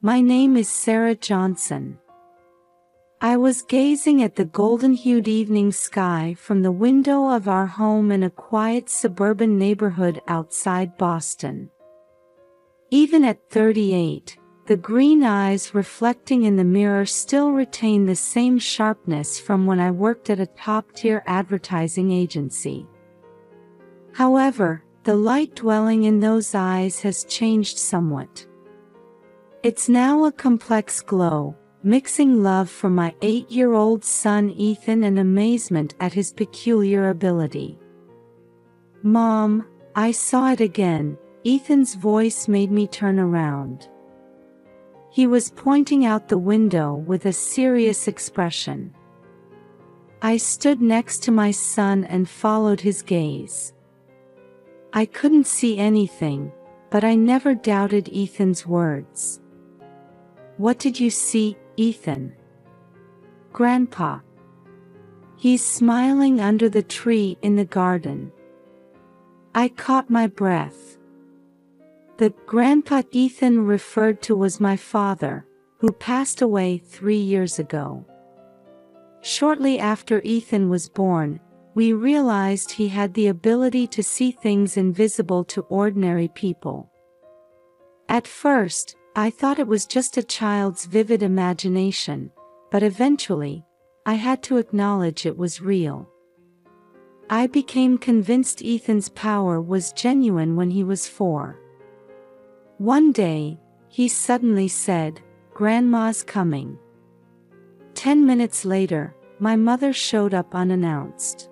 My name is Sarah Johnson. I was gazing at the golden-hued evening sky from the window of our home in a quiet suburban neighborhood outside Boston. Even at 38, the green eyes reflecting in the mirror still retain the same sharpness from when I worked at a top-tier advertising agency. However, the light dwelling in those eyes has changed somewhat. It's now a complex glow, mixing love for my 8-year-old son Ethan and amazement at his peculiar ability. "Mom, I saw it again," Ethan's voice made me turn around. He was pointing out the window with a serious expression. I stood next to my son and followed his gaze. I couldn't see anything, but I never doubted Ethan's words. "What did you see, Ethan?" "Grandpa. He's smiling under the tree in the garden." I caught my breath. The grandpa Ethan referred to was my father, who passed away 3 years ago. Shortly after Ethan was born, we realized he had the ability to see things invisible to ordinary people. At first, I thought it was just a child's vivid imagination, but eventually, I had to acknowledge it was real. I became convinced Ethan's power was genuine when he was 4. One day, he suddenly said, "Grandma's coming." 10 minutes later, my mother showed up unannounced.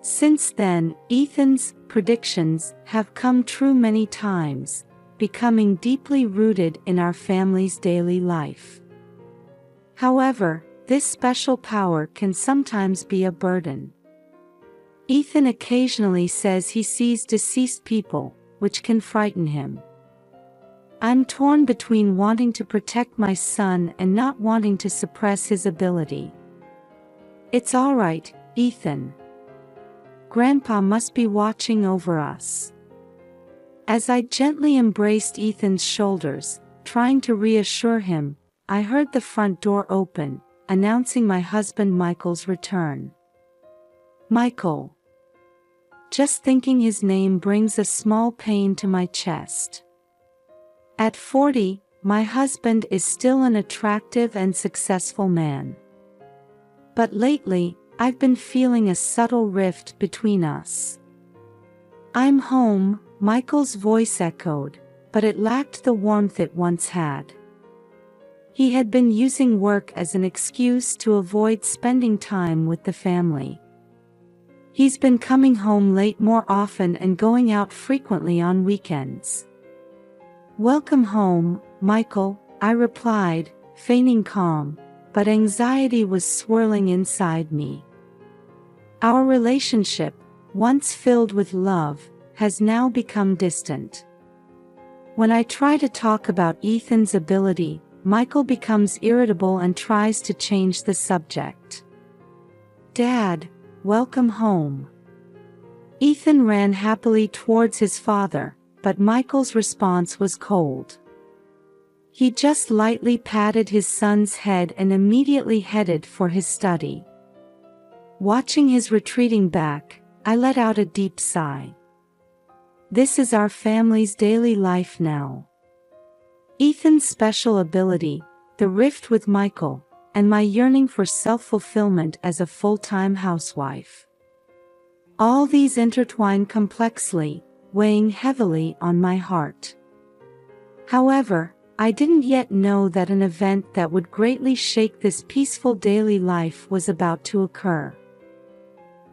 Since then, Ethan's predictions have come true many times, becoming deeply rooted in our family's daily life. However, this special power can sometimes be a burden. Ethan occasionally says he sees deceased people, which can frighten him. I'm torn between wanting to protect my son and not wanting to suppress his ability. "It's all right, Ethan. Grandpa must be watching over us." As I gently embraced Ethan's shoulders, trying to reassure him, I heard the front door open, announcing my husband Michael's return. Michael. Just thinking his name brings a small pain to my chest. At 40, my husband is still an attractive and successful man. But lately, I've been feeling a subtle rift between us. "I'm home," Michael's voice echoed, but it lacked the warmth it once had. He had been using work as an excuse to avoid spending time with the family. He's been coming home late more often and going out frequently on weekends. "Welcome home, Michael," I replied, feigning calm, but anxiety was swirling inside me. Our relationship, once filled with love, has now become distant. When I try to talk about Ethan's ability, Michael becomes irritable and tries to change the subject. "Dad, welcome home." Ethan ran happily towards his father, but Michael's response was cold. He just lightly patted his son's head and immediately headed for his study. Watching his retreating back, I let out a deep sigh. This is our family's daily life now. Ethan's special ability, the rift with Michael, and my yearning for self-fulfillment as a full-time housewife. All these intertwine complexly, weighing heavily on my heart. However, I didn't yet know that an event that would greatly shake this peaceful daily life was about to occur.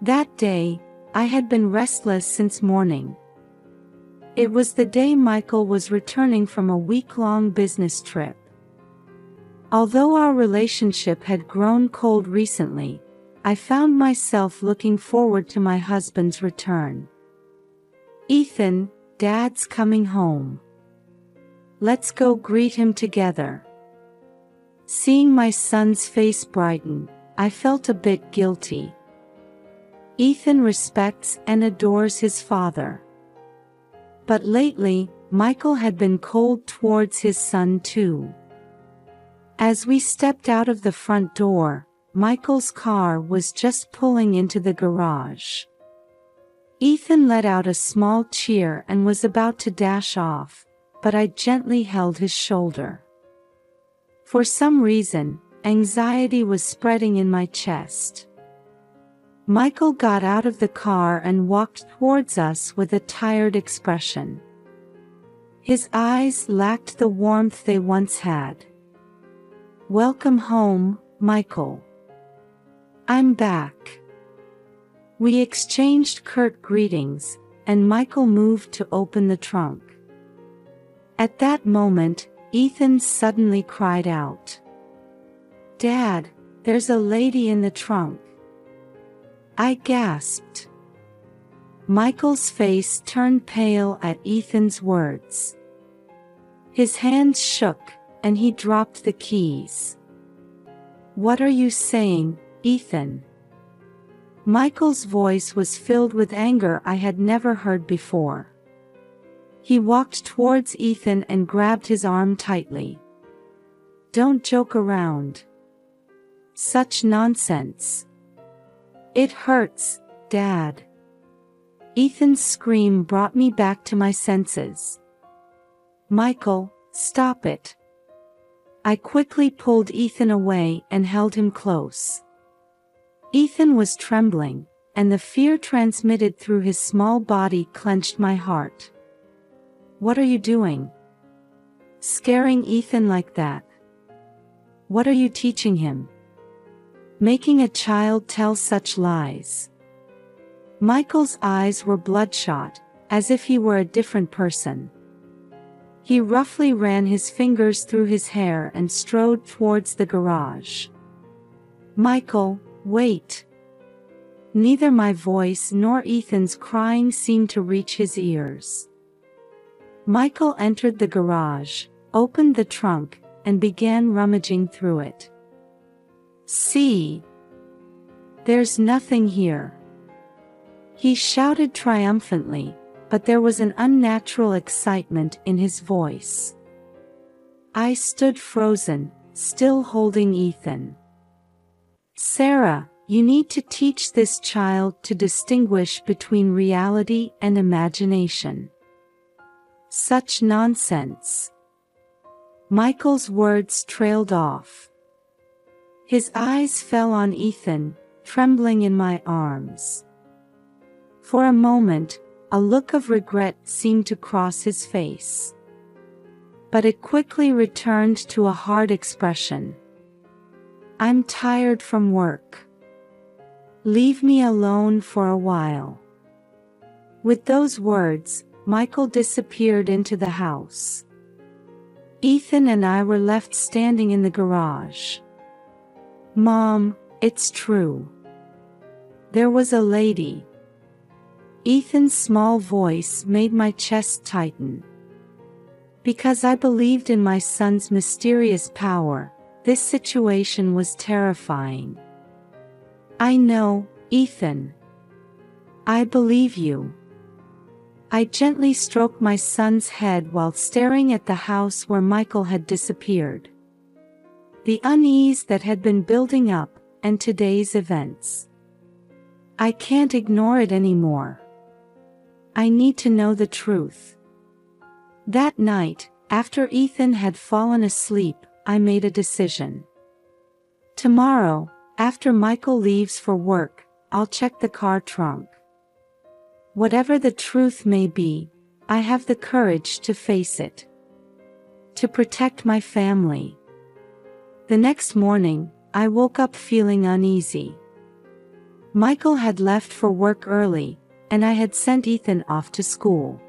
That day, I had been restless since morning. It was the day Michael was returning from a week-long business trip. Although our relationship had grown cold recently, I found myself looking forward to my husband's return. "Ethan, Dad's coming home. Let's go greet him together." Seeing my son's face brighten, I felt a bit guilty. Ethan respects and adores his father. But lately, Michael had been cold towards his son too. As we stepped out of the front door, Michael's car was just pulling into the garage. Ethan let out a small cheer and was about to dash off, but I gently held his shoulder. For some reason, anxiety was spreading in my chest. Michael got out of the car and walked towards us with a tired expression. His eyes lacked the warmth they once had. "Welcome home, Michael. I'm back." We exchanged curt greetings, and Michael moved to open the trunk. At that moment, Ethan suddenly cried out, "Dad, there's a lady in the trunk." I gasped. Michael's face turned pale at Ethan's words. His hands shook, and he dropped the keys. "What are you saying, Ethan?" Michael's voice was filled with anger I had never heard before. He walked towards Ethan and grabbed his arm tightly. "Don't joke around. Such nonsense. It hurts, Dad." Ethan's scream brought me back to my senses. "Michael, stop it." I quickly pulled Ethan away and held him close. Ethan was trembling, and the fear transmitted through his small body clenched my heart. "What are you doing? Scaring Ethan like that? What are you teaching him? Making a child tell such lies?" Michael's eyes were bloodshot, as if he were a different person. He roughly ran his fingers through his hair and strode towards the garage. "Michael, wait." Neither my voice nor Ethan's crying seemed to reach his ears. Michael entered the garage, opened the trunk, and began rummaging through it. "See? There's nothing here." He shouted triumphantly, but there was an unnatural excitement in his voice. I stood frozen, still holding Ethan. "Sarah, you need to teach this child to distinguish between reality and imagination." Such nonsense. Michael's words trailed off. His eyes fell on Ethan, trembling in my arms. For a moment, a look of regret seemed to cross his face. But it quickly returned to a hard expression. "I'm tired from work. Leave me alone for a while." With those words, Michael disappeared into the house. Ethan and I were left standing in the garage. "Mom, it's true. There was a lady." Ethan's small voice made my chest tighten. Because I believed in my son's mysterious power, this situation was terrifying. "I know, Ethan. I believe you." I gently stroked my son's head while staring at the house where Michael had disappeared. The unease that had been building up, and today's events. I can't ignore it anymore. I need to know the truth. That night, after Ethan had fallen asleep, I made a decision. Tomorrow, after Michael leaves for work, I'll check the car trunk. Whatever the truth may be, I have the courage to face it. To protect my family. The next morning, I woke up feeling uneasy. Michael had left for work early, and I had sent Ethan off to school.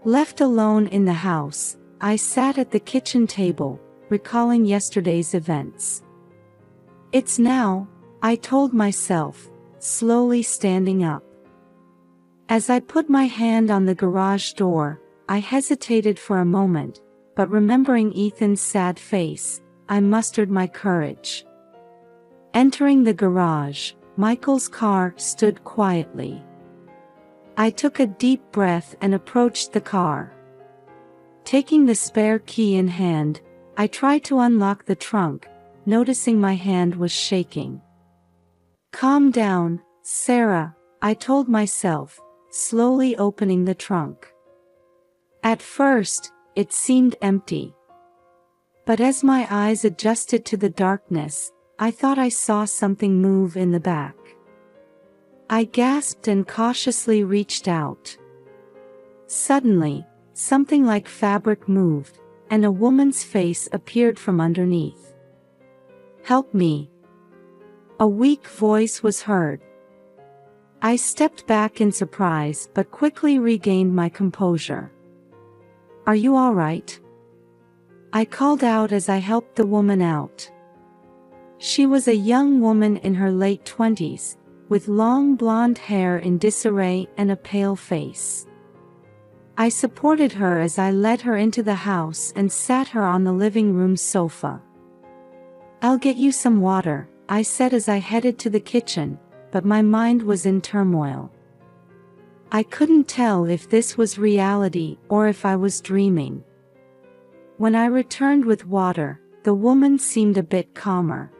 Left alone in the house, I sat at the kitchen table, recalling yesterday's events. "It's now," I told myself, slowly standing up. As I put my hand on the garage door, I hesitated for a moment, but remembering Ethan's sad face, I mustered my courage. Entering the garage, Michael's car stood quietly. I took a deep breath and approached the car. Taking the spare key in hand, I tried to unlock the trunk, noticing my hand was shaking. "Calm down, Sarah," I told myself, slowly opening the trunk. At first, it seemed empty. But as my eyes adjusted to the darkness, I thought I saw something move in the back. I gasped and cautiously reached out. Suddenly, something like fabric moved, and a woman's face appeared from underneath. "Help me." A weak voice was heard. I stepped back in surprise but quickly regained my composure. "Are you all right?" I called out as I helped the woman out. She was a young woman in her late 20s, with long blonde hair in disarray and a pale face. I supported her as I led her into the house and sat her on the living room sofa. "I'll get you some water," I said as I headed to the kitchen, but my mind was in turmoil. I couldn't tell if this was reality or if I was dreaming. When I returned with water, the woman seemed a bit calmer.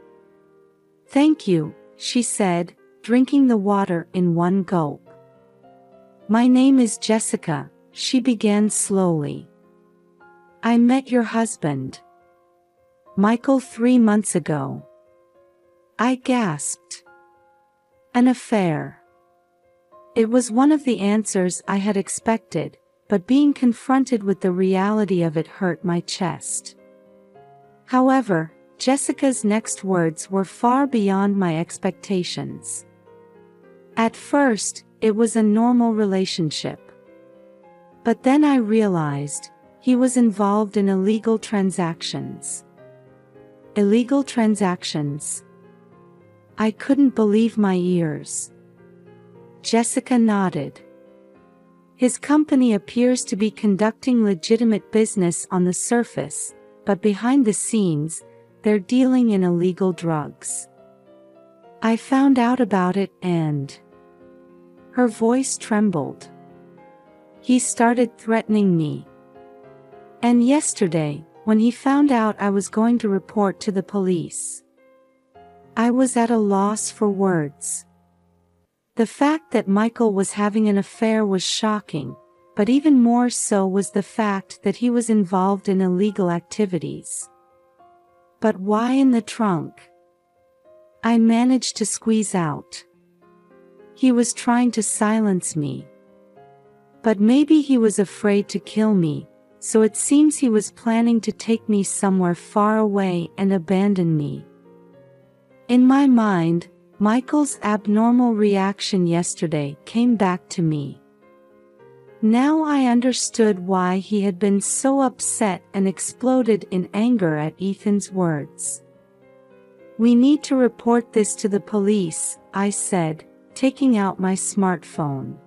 "Thank you," she said, drinking the water in one gulp. "My name is Jessica," she began slowly. "I met your husband, Michael, 3 months ago." I gasped. "An affair?" It was one of the answers I had expected, but being confronted with the reality of it hurt my chest. However, Jessica's next words were far beyond my expectations. At first, it was a normal relationship. But then I realized he was involved in illegal transactions. Illegal transactions? I couldn't believe my ears. Jessica nodded. "His company appears to be conducting legitimate business on the surface, but behind the scenes, they're dealing in illegal drugs. I found out about it and..." Her voice trembled. "He started threatening me. And yesterday, when he found out I was going to report to the police." I was at a loss for words. The fact that Michael was having an affair was shocking, but even more so was the fact that he was involved in illegal activities. "But why in the trunk?" I managed to squeeze out. "He was trying to silence me. But maybe he was afraid to kill me, so it seems he was planning to take me somewhere far away and abandon me." In my mind, Michael's abnormal reaction yesterday came back to me. Now I understood why he had been so upset and exploded in anger at Ethan's words. "We need to report this to the police," I said, taking out my smartphone.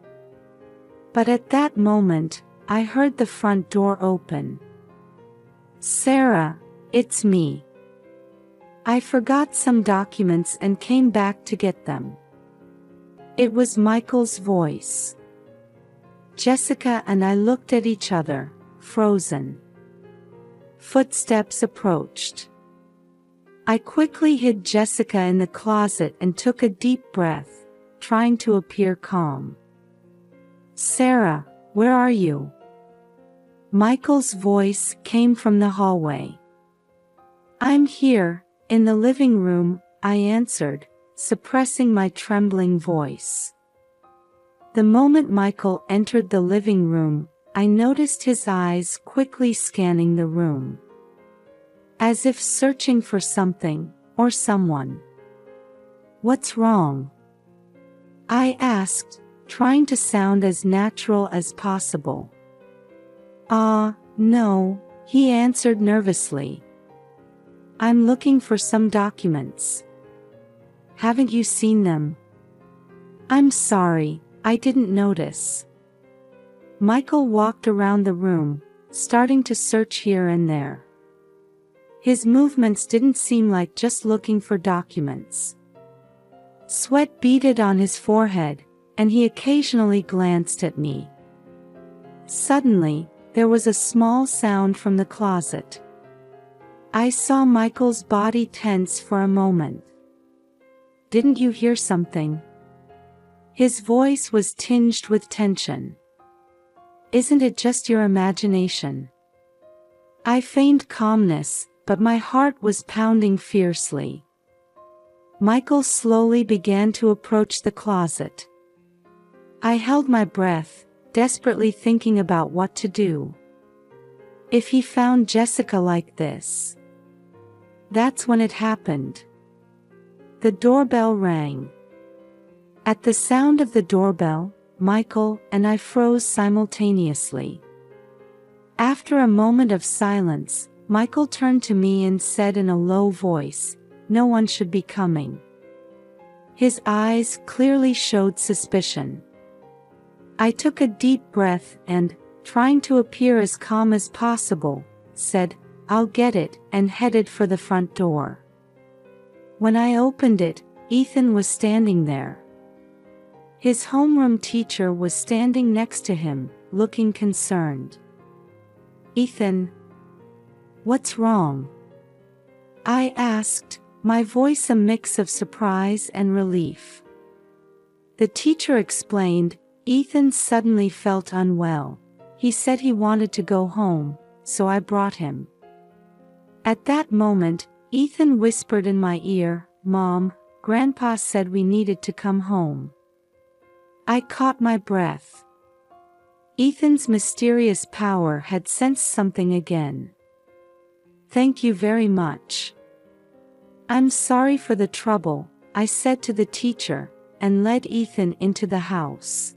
But at that moment, I heard the front door open. "Sarah, it's me. I forgot some documents and came back to get them." It was Michael's voice. Jessica and I looked at each other, frozen. Footsteps approached. I quickly hid Jessica in the closet and took a deep breath, trying to appear calm. "Sarah, where are you?" Michael's voice came from the hallway. "I'm here, in the living room," I answered, suppressing my trembling voice. The moment Michael entered the living room, I noticed his eyes quickly scanning the room, as if searching for something, or someone. "What's wrong?" I asked, trying to sound as natural as possible. No," he answered nervously. "I'm looking for some documents." "Haven't you seen them?" "I'm sorry, I didn't notice." Michael walked around the room, starting to search here and there. His movements didn't seem like just looking for documents. Sweat beaded on his forehead, and he occasionally glanced at me. Suddenly, there was a small sound from the closet. I saw Michael's body tense for a moment. "Didn't you hear something?" His voice was tinged with tension. "Isn't it just your imagination?" I feigned calmness, but my heart was pounding fiercely. Michael slowly began to approach the closet. I held my breath, desperately thinking about what to do. If he found Jessica like this. That's when it happened. The doorbell rang. At the sound of the doorbell, Michael and I froze simultaneously. After a moment of silence, Michael turned to me and said in a low voice, "No one should be coming." His eyes clearly showed suspicion. I took a deep breath and, trying to appear as calm as possible, said, "I'll get it," and headed for the front door. When I opened it, Ethan was standing there. His homeroom teacher was standing next to him, looking concerned. "Ethan, what's wrong?" I asked, my voice a mix of surprise and relief. The teacher explained, "Ethan suddenly felt unwell. He said he wanted to go home, so I brought him." At that moment, Ethan whispered in my ear, "Mom, Grandpa said we needed to come home." I caught my breath. Ethan's mysterious power had sensed something again. "Thank you very much." "I'm sorry for the trouble," I said to the teacher, and led Ethan into the house.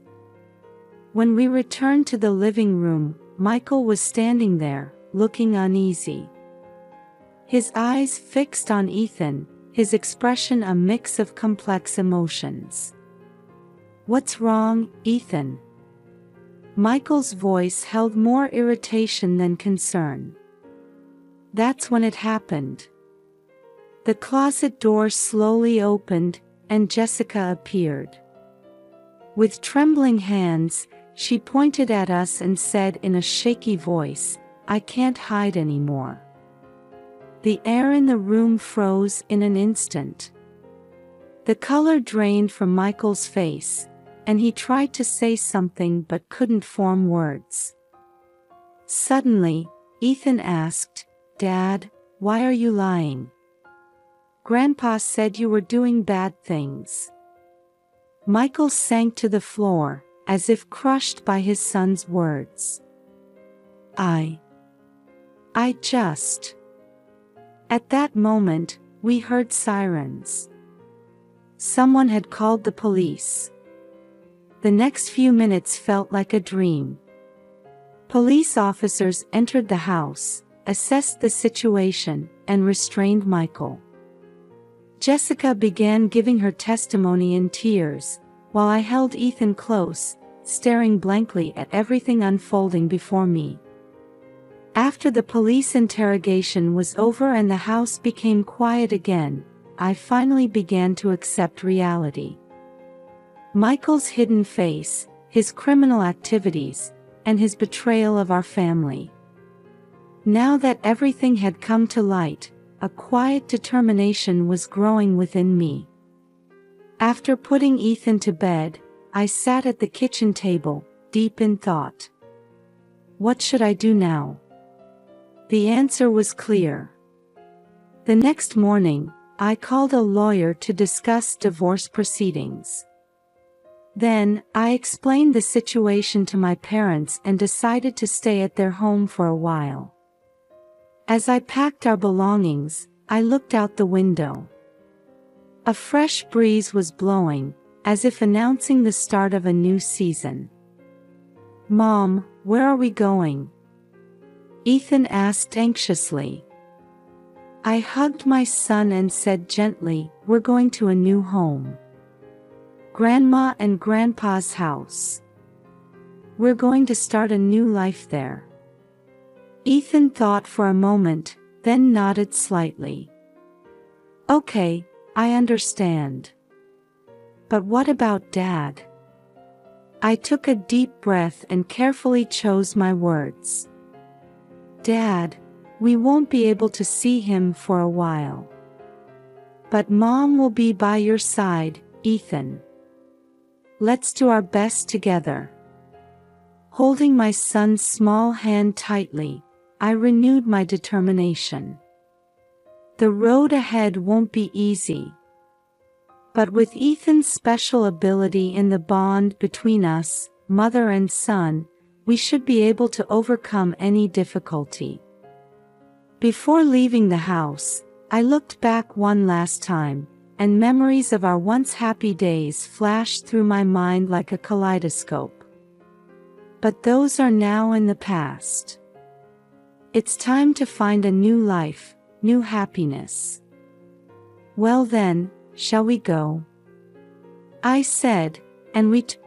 When we returned to the living room, Michael was standing there, looking uneasy. His eyes fixed on Ethan, his expression a mix of complex emotions. "What's wrong, Ethan?" Michael's voice held more irritation than concern. That's when it happened. The closet door slowly opened, and Jessica appeared. With trembling hands, she pointed at us and said in a shaky voice, "I can't hide anymore." The air in the room froze in an instant. The color drained from Michael's face, and he tried to say something but couldn't form words. Suddenly, Ethan asked, "Dad, why are you lying?" "Grandpa said you were doing bad things." Michael sank to the floor, as if crushed by his son's words. I just... At that moment, we heard sirens. Someone had called the police. The next few minutes felt like a dream. Police officers entered the house, assessed the situation, and restrained Michael. Jessica began giving her testimony in tears, while I held Ethan close, staring blankly at everything unfolding before me. After the police interrogation was over and the house became quiet again, I finally began to accept reality. Michael's hidden face, his criminal activities, and his betrayal of our family. Now that everything had come to light, a quiet determination was growing within me. After putting Ethan to bed, I sat at the kitchen table, deep in thought. What should I do now? The answer was clear. The next morning, I called a lawyer to discuss divorce proceedings. Then, I explained the situation to my parents and decided to stay at their home for a while. As I packed our belongings, I looked out the window. A fresh breeze was blowing, as if announcing the start of a new season. "Mom, where are we going?" Ethan asked anxiously. I hugged my son and said gently, "We're going to a new home. Grandma and Grandpa's house. We're going to start a new life there." Ethan thought for a moment, then nodded slightly. "Okay, I understand. But what about Dad?" I took a deep breath and carefully chose my words. Dad, we won't be able to see him for a while. But Mom will be by your side, Ethan. Let's do our best together. Holding my son's small hand tightly, I renewed my determination. The road ahead won't be easy. But with Ethan's special ability and the bond between us, mother and son, we should be able to overcome any difficulty. Before leaving the house, I looked back one last time, and memories of our once happy days flashed through my mind like a kaleidoscope. But those are now in the past. It's time to find a new life, new happiness. Well then, shall we go? I said, and we took